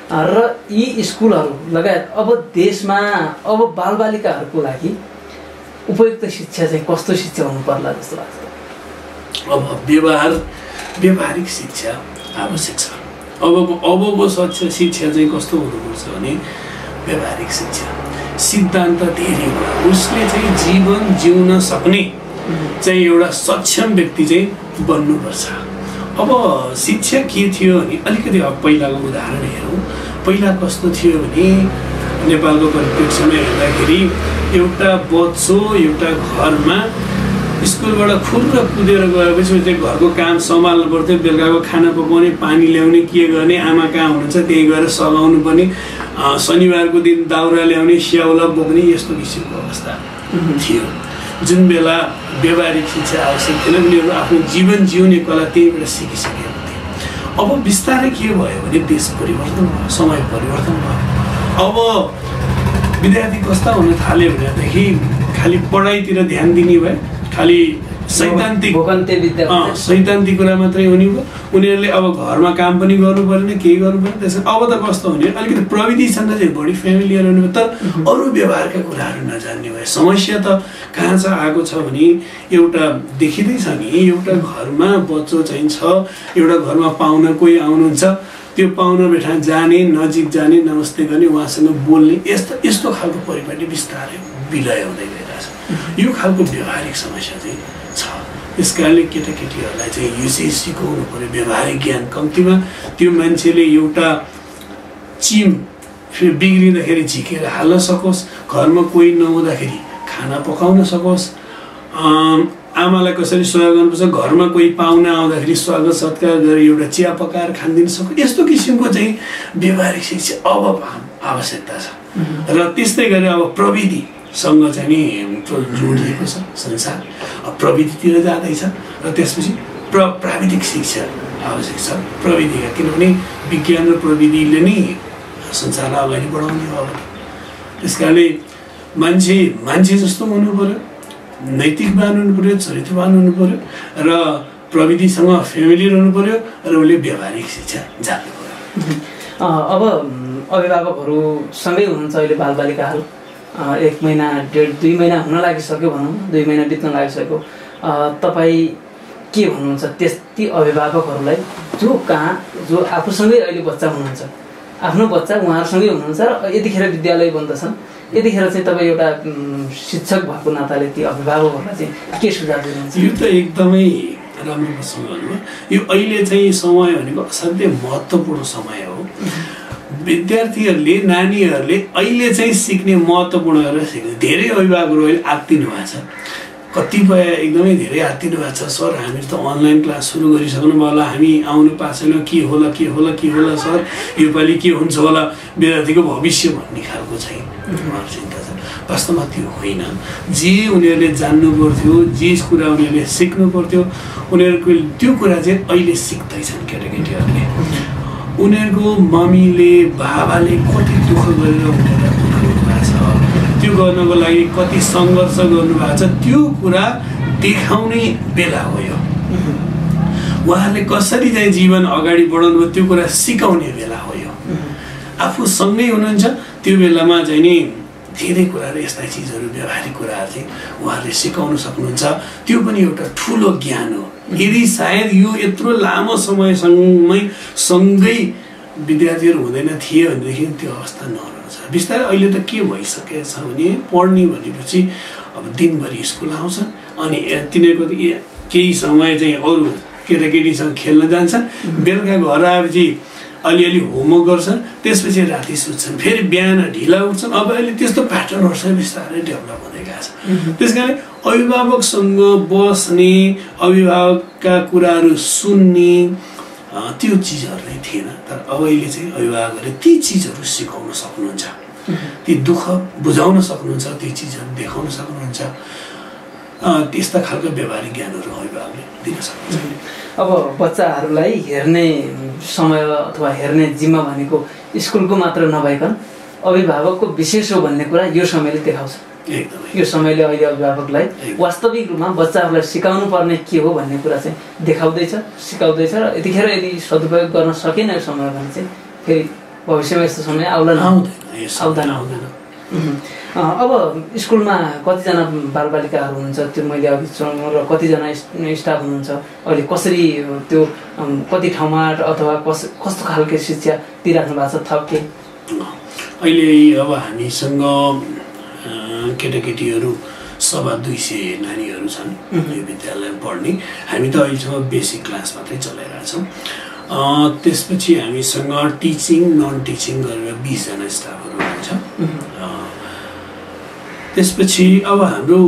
र यी स्कुलहरू लगायत अब देशमा अब बालबालिकाहरूको लागि उपयुक्त शिक्षा चाहिँ कस्तो शिक्षा हुनु पर्ला जस्तो लाग्छ? अब व्यवहारिक शिक्षा आवश्यक छ। अबको शिक्षा चाहिँ कस्तो हुनुपर्छ भने व्यवहारिक शिक्षा, सिद्धान्त धेरै हो। उसले चाहिँ जीवन जिउन सक्ने चाहिँ एउटा सक्षम व्यक्ति चाहिँ बन्नुपर्छ। अब शिक्षा के थियो भने अलिकति अब पहिलाको उदाहरण हेरौँ। पहिला कस्तो थियो भने नेपालको परिप्रेक्ष्यमा हेर्दाखेरि एउटा बच्चो एउटा घरमा स्कुलबाट खुर्र कुदेर गएपछि चाहिँ घरको काम सम्हाल्नु पर्थ्यो, बेलुकाको खाना पकाउने, पानी ल्याउने, के गर्ने, आमा कहाँ हुनुहुन्छ त्यही गएर सघाउनु पर्ने, शनिबारको दिन दाउरा ल्याउने, स्याउला बोक्ने, यस्तो किसिमको अवस्था थियो। जुन बेला व्यवहारिक शिक्षा आवश्यक थिएन, उनीहरू आफ्नो जीवन जिउने कला त्यहीँबाट सिकिसकेको थिए। अब बिस्तारै के भयो भने देश परिवर्तन भयो, समय परिवर्तन भयो। अब विद्यार्थी कस्ता हुन थाल्यो भनेदेखि खालि पढाइतिर ध्यान दिने भए, खालि सैद्धान्तिक सैद्धान्तिक कुरा मात्रै हुने भयो। उनीहरूले अब घरमा काम पनि गर्नु परेन, केही गर्नु परेन, त्यसमा अब त कस्तो हुने अलिकति प्रविधिसँग चाहिँ बढी फ्यामिलियर हुने भयो, तर अरू व्यवहारका कुराहरू नजान्ने भयो। समस्या त कहाँ छ आएको छ भने एउटा देखिँदैछ नि, एउटा घरमा बच्चो चाहिँ छ, एउटा घरमा पाहुना कोही आउनुहुन्छ, त्यो पाहुना बेठा जाने, नजिक जाने, नमस्ते गर्ने, उहाँसँग बोल्ने, यस्तो खालको परिपाटी बिस्तारै विलय हुँदै गइरहेछ। यो खालको व्यवहारिक समस्या चाहिँ छ। त्यस कारणले केटाकेटीहरूलाई चाहिँ यो चाहिँ सिकाउनु पर्यो, व्यवहारिक ज्ञान। कम्तीमा त्यो मान्छेले एउटा चिम बिग्रिँदाखेरि झिकेर हाल्न सकोस्, घरमा कोही नहुँदाखेरि खाना पकाउन सकोस्, आमालाई कसरी सहयोग गर्नुपर्छ, घरमा कोही पाहुना आउँदाखेरि स्वागत सत्कार गरेर एउटा चिया पकाएर खानिदिन सकोस्। यस्तो किसिमको चाहिँ व्यवहारिक शिक्षा अब आवश्यकता छ। र त्यस्तै गरेर अब प्रविधिसँग चाहिँ नि जोडिएको छ संसार, प्रविधितिर जाँदैछ। र त्यसपछि प्राविधिक शिक्षा आवश्यक छ प्रविधिका, किनभने विज्ञान र प्रविधिले नै संसारलाई अगाडि बढाउने हो। अब त्यस कारणले मान्छे जस्तो हुनु पर्यो, नैतिकवान हुनु पर्यो, चरित्रवान हुनु पर्यो, र प्रविधिसँग फ्यामिलियर हुनु पर्यो, र उसले व्यवहारिक शिक्षा जान्नु पर्यो। अब अभिभावकहरूसँगै हुनुहुन्छ अहिले बालबालिकाहरू, 1 महिना 1.5-2 महिना हुन लागिसक्यो भनौँ, 2 महिना बित्न लागिसक्यो। तपाईँ के भन्नुहुन्छ त्यति अभिभावकहरूलाई जो आफूसँगै अहिले बच्चा हुनुहुन्छ, आफ्नो बच्चा उहाँहरूसँगै हुनुहुन्छ र यतिखेर विद्यालय बन्दछन्, यतिखेर चाहिँ तपाईँ एउटा शिक्षक भएको नाताले ती अभिभावकहरूलाई चाहिँ के सुझाव दिनुहुन्छ? यो त एकदमै राम्रो प्रश्न गर्नुभयो। यो अहिले चाहिँ समय भनेको असाध्यै महत्त्वपूर्ण समय हो। विद्यार्थीहरूले, नानीहरूले अहिले चाहिँ सिक्ने महत्त्वपूर्ण गरेर सिक्ने। धेरै अभिभावकहरू अहिले आत्तिनु भएको छ, कतिपय एकदमै धेरै आत्तिनु भएको छ। सर हामी त अनलाइन क्लास सुरु गरिसक्नु भयो होला, हामी आउनु पाएको छैन, के होला सर, योपालि के हुन्छ होला, विद्यार्थीको भविष्य भन्ने खालको चाहिँ उहाँहरू चिन्ता छ। वास्तवमा त्यो होइन। जे उनीहरूले जान्नु पर्थ्यो, जे कुरा उनीहरूले सिक्नु पर्थ्यो, उनीहरूको त्यो कुरा चाहिँ अहिले सिक्दैछन् केटाकेटीहरूले। उनीहरूको मम्मीले बाबाले कति दुःख गरेर उनीहरूलाई पठाउनु भएको छ, त्यो गर्नको लागि कति सङ्घर्ष गर्नुभएको छ, त्यो कुरा देखाउने बेला हो यो। उहाँहरूले कसरी चाहिँ जीवन अगाडि बढाउनु भयो त्यो कुरा सिकाउने बेला हो यो। आफू सँगै हुनुहुन्छ त्यो बेलामा चाहिँ नि धेरै कुराहरू, यस्ता चिजहरू, व्यवहारिक कुराहरू चाहिँ उहाँहरूले सिकाउन सक्नुहुन्छ। त्यो पनि एउटा ठुलो ज्ञान हो। यदि सायद यो यत्रो लामो सँगै विद्यार्थीहरू हुँदैन थिए भनेदेखि त्यो अवस्था नहुन्छ। बिस्तारै अहिले त के भइसकेको छ भने पढ्ने भनेपछि अब दिनभरि स्कुल आउँछन्, अनि तिनीहरूको केही समय चाहिँ अरू केटाकेटीसँग खेल्न जान्छन्, बेलुका घर आएपछि अलिअलि होमवर्क गर्छन्, त्यसपछि राति सुत्छन्, फेरि बिहान ढिला उठ्छन्। अब अहिले त्यस्तो प्याटर्नहरू चाहिँ बिस्तारै डेभलप हुँदै गएको छ। त्यस कारण अभिभावकसँग बस्ने, अभिभावकका कुराहरू सुन्ने, त्यो चिजहरू नै थिएन। तर अब अहिले चाहिँ अभिभावकहरूले ती चिजहरू सिकाउन सक्नुहुन्छ, ती दुःख बुझाउन सक्नुहुन्छ, ती चिजहरू देखाउन सक्नुहुन्छ। त्यस्ता खालको व्यवहारिक ज्ञानहरू अभिभावकले दिन सक्नुहुन्छ। अब बच्चाहरूलाई हेर्ने समय अथवा हेर्ने जिम्मा भनेको स्कुलको मात्र नभइकन अभिभावकको विशेष हो भन्ने कुरा यो समयले देखाउँछ। यो समयले अहिले अभिभावकलाई वास्तविक रूपमा बच्चाहरूलाई सिकाउनु पर्ने के हो भन्ने कुरा चाहिँ देखाउँदैछ, सिकाउँदैछ। र यतिखेर यदि सदुपयोग गर्न सकेन यो समय भने चाहिँ फेरि भविष्यमा यस्तो समय आउँदैन। अब स्कुलमा कतिजना बालबालिकाहरू हुनुहुन्छ त्यो मैले अघि र कतिजना स्टाफ हुनुहुन्छ, अहिले कसरी त्यो कति ठाउँमा अथवा कस्तो खालको शिक्षा दिइराख्नु भएको छ? थप के अहिले अब हामीसँग केटाकेटीहरू 200 नानीहरू छन् यो विद्यालयमा पढ्ने। हामी त अहिलेसम्म बेसिक क्लास मात्रै चलाइरहेछौँ। त्यसपछि हामीसँग टिचिङ नन टिचिङ गरेर 20 जना स्टाफहरू हुनुहुन्छ। त्यसपछि अब हाम्रो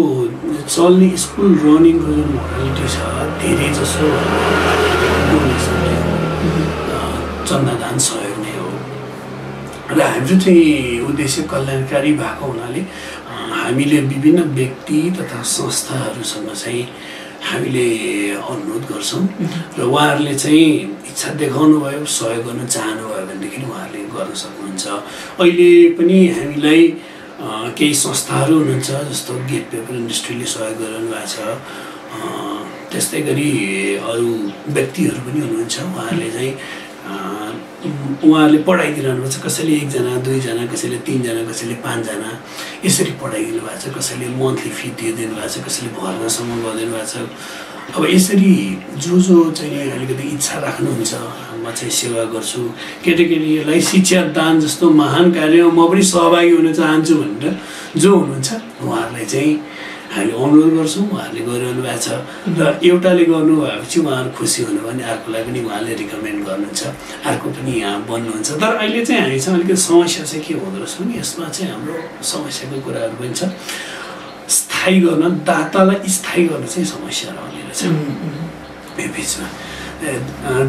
चल्ने स्कुल रनिङको जुन मोडालिटी छ धेरै जसो चन्दादान सहयोग नै हो। र हाम्रो चाहिँ उद्देश्य कल्याणकारी भएको हुनाले हामीले विभिन्न व्यक्ति तथा संस्थाहरूसँग चाहिँ हामीले अनुरोध गर्छौँ र उहाँहरूले चाहिँ इच्छा देखाउनु भयो, सहयोग गर्न चाहनुभयो भनेदेखि उहाँहरूले गर्न सक्नुहुन्छ। अहिले पनि हामीलाई केही संस्थाहरू हुनुहुन्छ जस्तो गेट पेपर इन्डस्ट्रीले सहयोग गरिरहनु भएको छ, त्यस्तै गरी अरू व्यक्तिहरू पनि हुनुहुन्छ उहाँहरूले चाहिँ उहाँहरूले पढाइदिनु भएको छ कसैले 1 जना 2 जना कसैले 3 जना कसैले 5 जना यसरी पढाइदिनु भएको छ कसैले मन्थली फी दिइदिनु भएको छ कसैले भर्नासम्म गरिदिनु भएको छ अब यसरी जो चाहिँ अलिकति इच्छा राख्नुहुन्छ म चाहिँ सेवा गर्छु केटाकेटीलाई शिक्षा दान जस्तो महान कार्यमा म पनि सहभागी हुन चाहन्छु भनेर जो हुनुहुन्छ उहाँहरूलाई चाहिँ हामीले अनुरोध गर्छौँ उहाँहरूले गरिरहनु भएको छ र एउटाले गर्नुभएपछि उहाँहरू खुसी हुनु भने अर्कोलाई पनि उहाँले रिकमेन्ड गर्नुहुन्छ अर्को पनि यहाँ बन्नुहुन्छ तर अहिले चाहिँ हामीसँग अलिकति समस्या चाहिँ के हुँदो रहेछ भने यसमा चाहिँ हाम्रो समस्याको कुराहरू पनि छ स्थायी गर्न दातालाई स्थायी गर्न चाहिँ समस्या रहने रहेछ यो बिचमा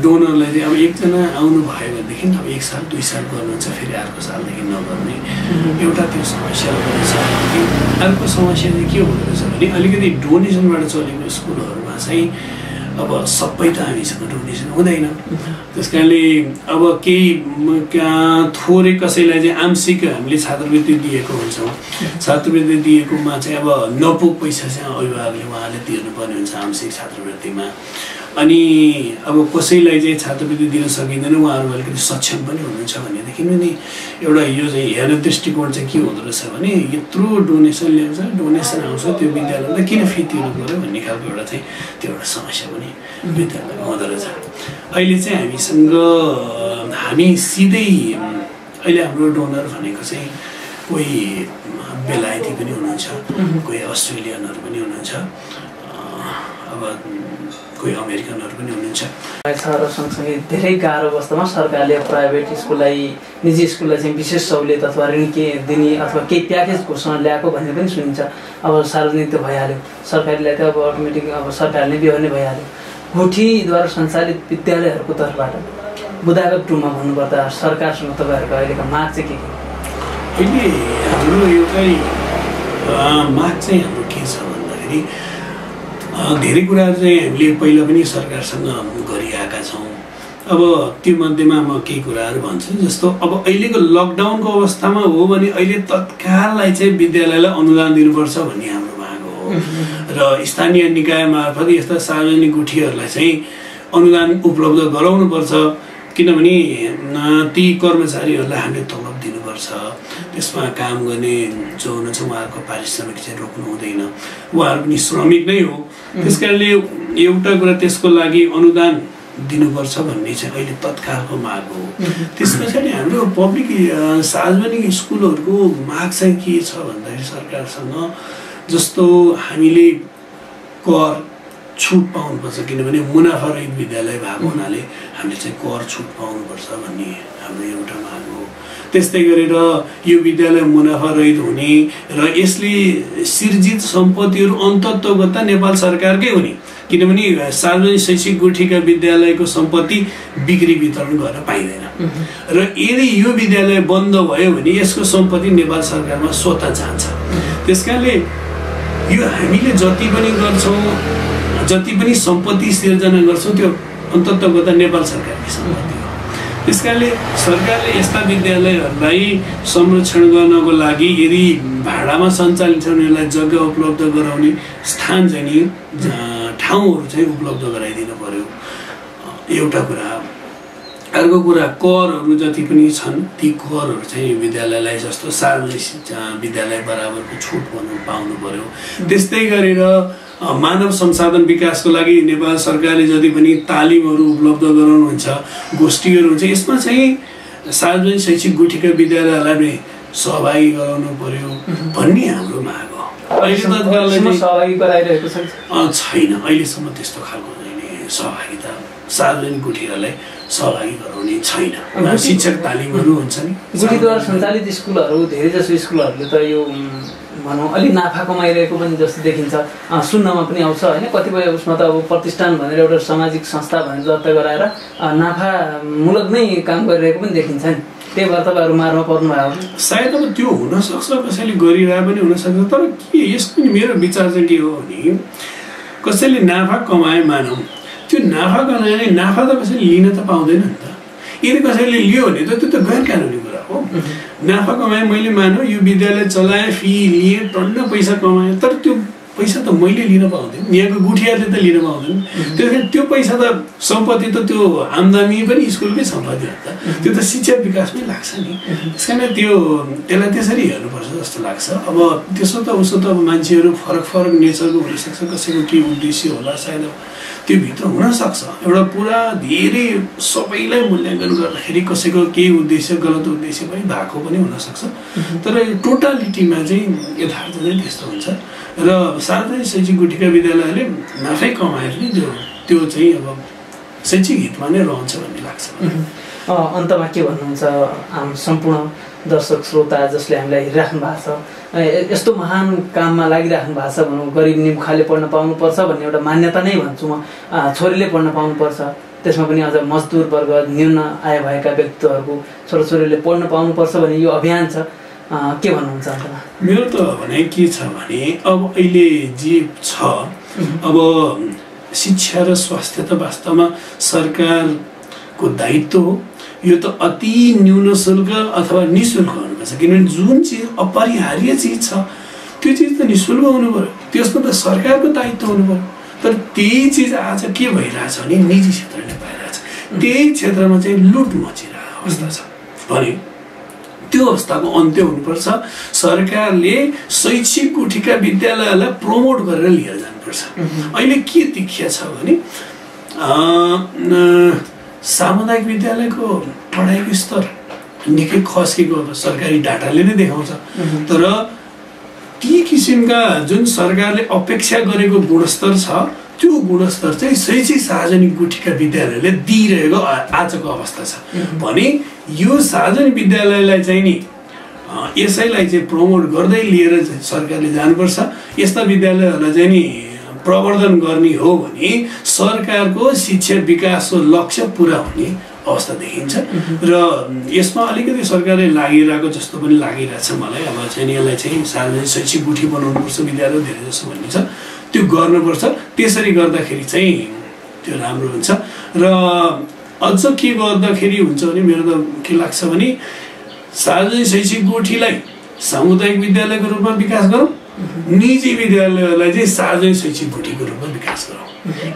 डोनरलाई चाहिँ अब 1 जना आउनु भयो भनेदेखि अब 1 साल 2 साल गर्नुहुन्छ फेरि अर्को सालदेखि नगर्ने एउटा त्यो समस्या हुँदो रहेछ अर्को समस्या चाहिँ के हुँदो रहेछ भने अलिकति डोनेसनबाट चलेको स्कुलहरूमा चाहिँ अब सबै त हामीसँग डोनेसन हुँदैन त्यस कारणले अब केही थोरै कसैलाई चाहिँ आंशिक हामीले छात्रवृत्ति दिएको हुन्छौँ छात्रवृत्ति दिएकोमा चाहिँ अब नपुग पैसा चाहिँ अभिभावकले उहाँले तिर्नुपर्ने हुन्छ आंशिक छात्रवृत्तिमा अनि अब कसैलाई चाहिँ छात्रवृत्ति दिन सकिँदैन उहाँहरू अलिकति सक्षम पनि हुनुहुन्छ भनेदेखि पनि एउटा यो चाहिँ हेर्ने दृष्टिकोण चाहिँ के हुँदो रहेछ भने यत्रो डोनेसन ल्याउँछ डोनेसन आउँछ त्यो विद्यालयमा किन फी तिर्नु पऱ्यो भन्ने खालको एउटा चाहिँ त्यो एउटा समस्या पनि विद्यालयमा हुँदो रहेछ अहिले चाहिँ हामी सिधै अहिले हाम्रो डोनर भनेको चाहिँ कोही बेलायती पनि हुनुहुन्छ कोही अस्ट्रेलियनहरू पनि हुनुहुन्छ अब कोही अमेरिकनहरू पनि हुनुहुन्छ र सँगसँगै धेरै गाह्रो अवस्थामा सरकारले प्राइभेट स्कुललाई निजी स्कुललाई चाहिँ विशेष सहुलियत अथवा ऋण के दिने अथवा केही प्याकेज घोषणा ल्याएको भन्ने पनि सुनिन्छ अब सार्वजनिक त भइहाल्यो सरकारीलाई त अब अटोमेटिक अब सरकारले बिहोर्ने भइहाल्यो गुठीद्वारा सञ्चालित विद्यालयहरूको तर्फबाट बुदागत 2 मा भन्नुपर्दा सरकारसँग तपाईँहरूको अहिलेको माग चाहिँ के अहिले हाम्रो एउटै माग चाहिँ हाम्रो के छ भन्दाखेरि धेरै कुराहरू चाहिँ हामीले पहिला पनि सरकारसँग गरिआएका छौँ अब त्यो मध्येमा म केही कुराहरू भन्छु जस्तो अब अहिलेको लकडाउनको अवस्थामा हो भने अहिले तत्काललाई चाहिँ विद्यालयलाई अनुदान दिनुपर्छ भन्ने हाम्रो माग हो र स्थानीय निकाय मार्फत यस्ता सार्वजनिक गुठीहरूलाई चाहिँ अनुदान उपलब्ध गराउनुपर्छ किनभने ती कर्मचारीहरूलाई हामीले तलब दिनुपर्छ त्यसमा काम गर्ने जो हुनुहुन्छ उहाँहरूको पारिश्रमिक चाहिँ रोक्नु हुँदैन उहाँहरू पनि श्रमिक नै हो त्यसकारणले एउटा कुरा त्यसको लागि अनुदान दिनुपर्छ भन्ने चाहिँ अहिले तत्कालको माग हो त्यस पछाडि हाम्रो पब्लिक सार्वजनिक स्कुलहरूको माग चाहिँ के छ भन्दाखेरि सरकारसँग जस्तो हामीले कर छुट पाउनुपर्छ किनभने मुनाफा रहित विद्यालय भएको हुनाले हामीले चाहिँ कर छुट पाउनुपर्छ भन्ने हाम्रो एउटा माग हो त्यस्तै गरेर यो विद्यालय मुनाफा रहित हुने र यसले सिर्जित सम्पत्तिहरू अन्तत्वगत नेपाल सरकारकै हुने किनभने सार्वजनिक शैक्षिक गुठीका विद्यालयको सम्पत्ति बिक्री वितरण गर्न पाइँदैन र यदि यो विद्यालय बन्द भयो भने यसको सम्पत्ति नेपाल सरकारमा स्वतः जान्छ त्यसकारणले यो हामीले जति पनि गर्छौँ जति पनि सम्पत्ति सिर्जना गर्छौँ त्यो अन्तत्वगत नेपाल सरकारकै सम्पत्ति हो त्यसकारणले सरकारले यस्ता विद्यालयहरूलाई संरक्षण गर्नको लागि यदि भाडामा सञ्चालित हुनेलाई जग्गा उपलब्ध गराउने स्थान चाहिँ नि ठाउँहरू चाहिँ उपलब्ध गराइदिनु पर्यो एउटा कुरा अर्को कुरा करहरू जति पनि छन् ती करहरू चाहिँ विद्यालयलाई जस्तो सार्वजनिक विद्यालय बराबरको छुट पाउनु पर्यो त्यस्तै गरेर मानव संसाधन विकासको लागि नेपाल सरकारले जति पनि तालिमहरू उपलब्ध गराउनुहुन्छ गोष्ठीहरू हुन्छ यसमा चाहिँ सार्वजनिक शैक्षिक गुठीका विद्यालयहरूलाई सहभागी गराउनु पर्यो भन्ने हाम्रो माग हो अहिले तत्काललाई सहभागी गराइरहेको छैन अहिलेसम्म त्यस्तो खालको सहभागिता सार्वजनिक गुठीहरूलाई सहभागी गराउने छैन शिक्षक तालिमहरू हुन्छ नि गुठीद्वारा सञ्चालित स्कुलहरू धेरै जसो स्कुलहरूले त यो भनौँ अलिक नाफा कमाइरहेको पनि जस्तो देखिन्छ सुन्नमा पनि आउँछ होइन कतिपय उसमा त अब प्रतिष्ठान भनेर एउटा सामाजिक संस्था भनेर दर्ता गराएर नाफामूलक नै काम गरिरहेको पनि देखिन्छ नि त्यही भएर तपाईँहरू मारमा पर्नुभयो सायद अब त्यो हुनसक्छ कसैले गरिरहेको पनि हुनसक्छ तर के यसको मेरो विचार चाहिँ के हो भने कसैले नाफा कमाए मानौँ त्यो नाफा कमाए नाफा त कसैले लिन त पाउँदैन नि त यदि कसैले लियो भने त त्यो त गैर कानुनी कुरा हो नाफा कमाए मैले मानौँ यो विद्यालय चलाएँ फी लिएँ टन्न पैसा कमाएँ तर त्यो पैसा त मैले लिन पाउँदैन, यहाँको गुठियारले त लिन पाउँदैन। त्यस कारण त्यो पैसा त सम्पत्ति त त्यो आम्दानी पनि स्कुलकै सम्पत्ति हो त, त्यो त शिक्षा विकासमै लाग्छ नि। त्यस कारण त्यसलाई त्यसरी हेर्नुपर्छ जस्तो लाग्छ। अब त्यसो त उसो त अब मान्छेहरू फरक फरक नेचरको हुनसक्छ, कसैको के उद्देश्य होला सायद त्योभित्र हुनसक्छ। एउटा पुरा धेरै सबैलाई मूल्याङ्कन गर्दाखेरि कसैको केही उद्देश्य गलत उद्देश्य पनि भएको पनि हुनसक्छ, तर टोटालिटीमा चाहिँ यथार्थ चाहिँ त्यस्तो हुन्छ। र सार्वजनिक शैक्षिक गुठीका विद्यालयले नाफै कमाएर नि त्यो चाहिँ अब शैक्षिक हितमा नै रहन्छ भन्ने लाग्छ। अन्तमा के भन्नुहुन्छ हाम्रो सम्पूर्ण दर्शक श्रोता जसले हामीलाई हेरिराख्नु भएको छ, यस्तो महान काममा लागिराख्नु भएको छ भनौँ, गरिब निमुखाले पढ्न पाउनुपर्छ भन्ने एउटा मान्यता नै भन्छु म, छोरीले पढ्न पाउनुपर्छ, त्यसमा पनि अझ मजदुर वर्ग न्यून आय भएका व्यक्तित्वहरूको छोराछोरीले पढ्न पाउनुपर्छ भन्ने यो अभियान छ, के भन्नुहुन्छ अन्तमा? मेरो त भनाइ के छ भने अब अहिले जे छ अब शिक्षा र स्वास्थ्य त वास्तवमा सरकारको दायित्व हो। यो त अति न्यून शुल्क अथवा निःशुल्क हुनुपर्छ, किनभने जुन चिज अपरिहार्य चिज छ त्यो चिज त निःशुल्क हुनु पर्यो, त्यसमा त सरकारको दायित्व हुनु पर्यो। तर त्यही चिज आज के भइरहेछ भने निजी क्षेत्रले पाइरहेछ, त्यही क्षेत्रमा चाहिँ लुट मचिरहेको अवस्था छ भने त्यो अवस्थाको अन्त्य हुनुपर्छ। सरकारले शैक्षिक गुठीका विद्यालयलाई प्रमोट गरेर लिएर जानुपर्छ। अहिले के देखिया छ भने सामुदायिक विद्यालयको पढाइको स्तर निकै खस्केको अब सरकारी डाटाले नै देखाउँछ। तर ती किसिमका जुन सरकारले अपेक्षा गरेको गुणस्तर छ त्यो गुणस्तर चाहिँ शैक्षिक सार्वजनिक गुठीका विद्यालयले दिइरहेको आजको अवस्था छ भने यो सार्वजनिक विद्यालयलाई चाहिँ नि यसैलाई चाहिँ प्रमोट गर्दै लिएर सरकारले जानुपर्छ। यस्ता विद्यालयहरूलाई चाहिँ नि प्रवर्धन गर्ने हो भने सरकारको शिक्षा विकासको लक्ष्य पुरा हुने अवस्था देखिन्छ। र यसमा अलिकति सरकारले लागिरहेको जस्तो पनि लागिरहेछ मलाई। अब चाहिँ यसलाई चाहिँ सार्वजनिक शैक्षिक गुठी बनाउनुपर्छ विद्यालय धेरै जसो भन्ने छ, त्यो गर्नुपर्छ। त्यसरी गर्दाखेरि चाहिँ त्यो राम्रो हुन्छ। र अझ के गर्दाखेरि हुन्छ भने मेरो त के लाग्छ भने सार्वजनिक शैक्षिक गुठीलाई सामुदायिक विद्यालयको रूपमा विकास गरौँ, निजी विद्यालयहरूलाई चाहिँ सार्वजनिक शैक्षिक गुठीको रूपमा विकास गरौँ।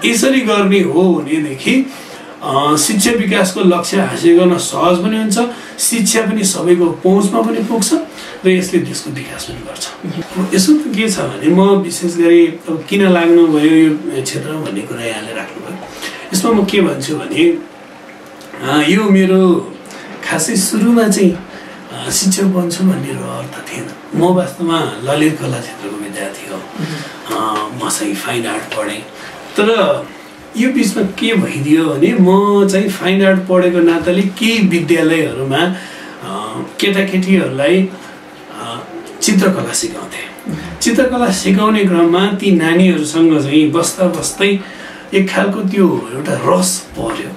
यसरी गर्ने हो भनेदेखि शिक्षा विकासको लक्ष्य हासिल गर्न सहज पनि हुन्छ, शिक्षा पनि सबैको पहुँचमा पनि पुग्छ र यसले देशको विकास पनि गर्छ। यसो त के छ भने म विशेष गरी अब किन लाग्नु भयो यो क्षेत्रमा भन्ने कुरा यहाँले राख्नुभयो। यसमा म के भन्छु भने यो मेरो खासै सुरुमा चाहिँ शिक्षक बन्छु भन्ने अर्थ थिएन। म वास्तवमा ललित कला क्षेत्रको विद्यार्थी हो, म चाहिँ फाइन आर्ट पढेँ। तर यो बिचमा के भइदियो भने म चाहिँ फाइन आर्ट पढेको नाताले केही विद्यालयहरूमा केटाकेटीहरूलाई चित्रकला सिकाउँथेँ। चित्रकला सिकाउने क्रममा ती नानीहरूसँग चाहिँ बस्दा बस्दै एक खालको त्यो एउटा रस पर्यो,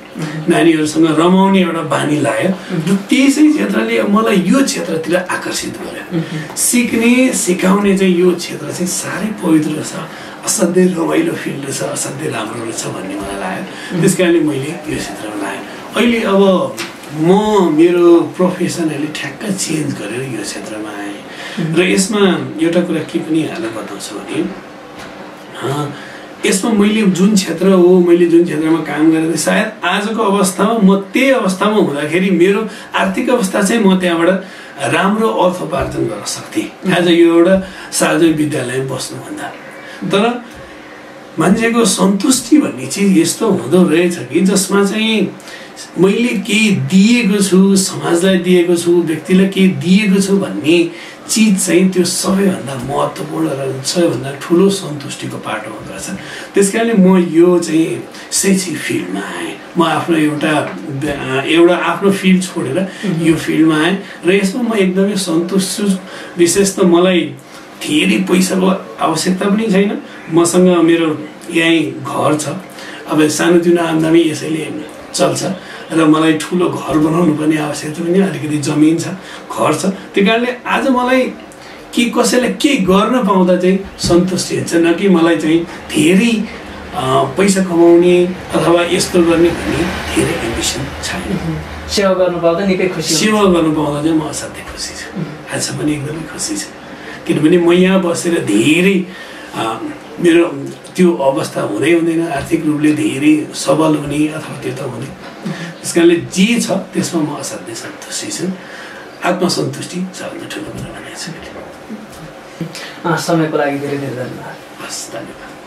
नानीहरूसँग रमाउने एउटा बानी लाग्यो र त्यसै क्षेत्रले मलाई यो क्षेत्रतिर आकर्षित गर्यो। सिक्ने सिकाउने चाहिँ यो क्षेत्र चाहिँ साह्रै पवित्र छ, असाध्यै रमाइलो फिल्ड रहेछ, असाध्यै राम्रो रहेछ भन्ने मलाई लाग्यो। त्यस कारणले मैले यो क्षेत्रमा लागेँ। अहिले अब म मेरो प्रोफेसनली ठ्याक्क चेन्ज गरेर यो क्षेत्रमा आएँ र यसमा एउटा कुरा के पनि यहाँलाई बताउँछु भने यसमा मैले जुन क्षेत्र हो, मैले जुन क्षेत्रमा काम गरेँ सायद आजको अवस्थामा म त्यही अवस्थामा हुँदाखेरि मेरो आर्थिक अवस्था चाहिँ म त्यहाँबाट राम्रो अर्थोपार्जन गर्न सक्थेँ आज यो एउटा सार्वजनिक विद्यालयमा बस्नुभन्दा। तर मान्छेको सन्तुष्टि भन्ने चिज यस्तो हुँदो रहेछ कि जसमा चाहिँ मैले केही दिएको छु, समाजलाई दिएको छु, व्यक्तिलाई केही दिएको छु भन्ने चिज चाहिँ त्यो सबैभन्दा महत्त्वपूर्ण र सबैभन्दा ठुलो सन्तुष्टिको पाटो हुँदो रहेछ। त्यस कारणले म यो चाहिँ शैक्षिक फिल्डमा आएँ। म आफ्नो एउटा आफ्नो फिल्ड छोडेर यो फिल्डमा आएँ र यसमा म एकदमै सन्तुष्ट छु। विशेष त मलाई धेरै पैसाको आवश्यकता पनि छैन, मसँग मेरो यहीँ घर छ, अब सानोतिनो आम्दानी यसैले चल्छ र मलाई ठुलो घर बनाउनु पर्ने आवश्यकता पनि अलिकति जमिन छ, घर छ। त्यही कारणले आज मलाई के कसैलाई केही गर्न पाउँदा चाहिँ सन्तुष्टि हुन्छ, न कि मलाई चाहिँ धेरै पैसा कमाउने अथवा यस्तो गर्ने भन्ने धेरै एम्बिसन छैन। सेवा गर्नु पाउँदा निकै खुसी, सेवा गर्नु पाउँदा चाहिँ म असाध्यै खुसी छु, आज पनि एकदमै खुसी छु। किनभने म यहाँ बसेर धेरै मेरो त्यो अवस्था हुँदै हुँदैन आर्थिक रूपले धेरै सबल हुने अथवा त्यो त हुने त्यस कारणले जे छ त्यसमा म असाध्यै सन्तुष्टि छु आत्मसन्तुष्टि सबभन्दा ठुलो कुरा भनेको छु समयको लागि धेरै धेरै धन्यवाद हस् धन्यवाद